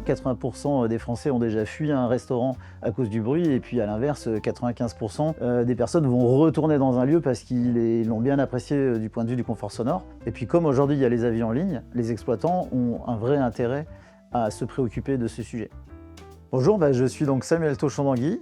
80% des Français ont déjà fui un restaurant à cause du bruit, et puis à l'inverse, 95% des personnes vont retourner dans un lieu parce qu'ils l'ont bien apprécié du point de vue du confort sonore. Et puis comme aujourd'hui il y a les avis en ligne, les exploitants ont un vrai intérêt à se préoccuper de ce sujet. Bonjour, je suis donc Samuel Tauchon-Danguy,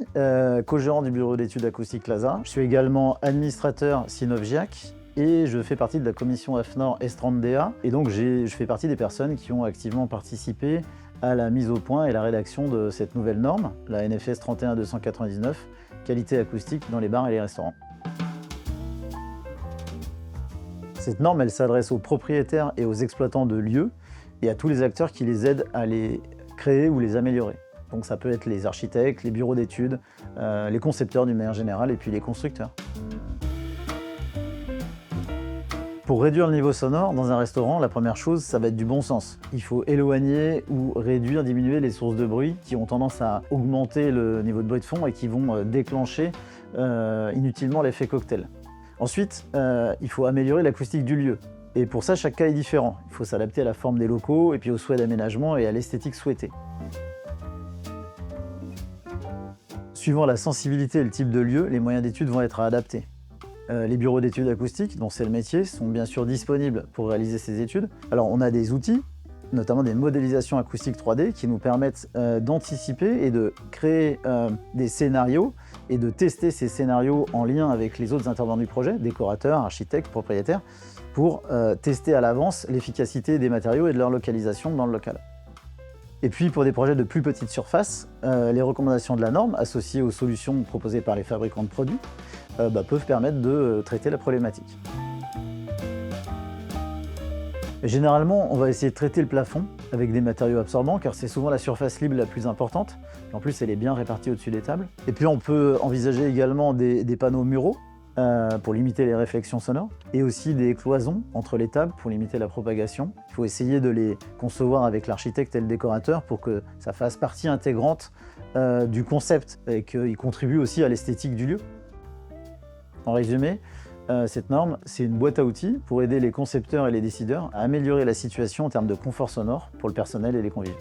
co-gérant du bureau d'études acoustiques LASA. Je suis également administrateur Synovgiac et je fais partie de la commission AFNOR Estrandia. Et donc je fais partie des personnes qui ont activement participé à la mise au point et la rédaction de cette nouvelle norme, la NFS 31299, qualité acoustique dans les bars et les restaurants. Cette norme, elle s'adresse aux propriétaires et aux exploitants de lieux et à tous les acteurs qui les aident à les créer ou les améliorer. Donc ça peut être les architectes, les bureaux d'études, les concepteurs d'une manière générale et puis les constructeurs. Pour réduire le niveau sonore dans un restaurant, la première chose, ça va être du bon sens. Il faut éloigner ou réduire, diminuer les sources de bruit qui ont tendance à augmenter le niveau de bruit de fond et qui vont déclencher inutilement l'effet cocktail. Ensuite, il faut améliorer l'acoustique du lieu. Et pour ça, chaque cas est différent. Il faut s'adapter à la forme des locaux et puis aux souhaits d'aménagement et à l'esthétique souhaitée. Suivant la sensibilité et le type de lieu, les moyens d'études vont être adaptés. Les bureaux d'études acoustiques, dont c'est le métier, sont bien sûr disponibles pour réaliser ces études. Alors on a des outils, notamment des modélisations acoustiques 3D, qui nous permettent d'anticiper et de créer des scénarios et de tester ces scénarios en lien avec les autres intervenants du projet, décorateurs, architectes, propriétaires, pour tester à l'avance l'efficacité des matériaux et de leur localisation dans le local. Et puis pour des projets de plus petite surface, les recommandations de la norme, associées aux solutions proposées par les fabricants de produits, peuvent permettre de traiter la problématique. Généralement, on va essayer de traiter le plafond avec des matériaux absorbants, car c'est souvent la surface libre la plus importante. En plus, elle est bien répartie au-dessus des tables. Et puis on peut envisager également des panneaux muraux, pour limiter les réflexions sonores, et aussi des cloisons entre les tables pour limiter la propagation. Il faut essayer de les concevoir avec l'architecte et le décorateur pour que ça fasse partie intégrante du concept et qu'ils contribuent aussi à l'esthétique du lieu. En résumé, cette norme, c'est une boîte à outils pour aider les concepteurs et les décideurs à améliorer la situation en termes de confort sonore pour le personnel et les convives.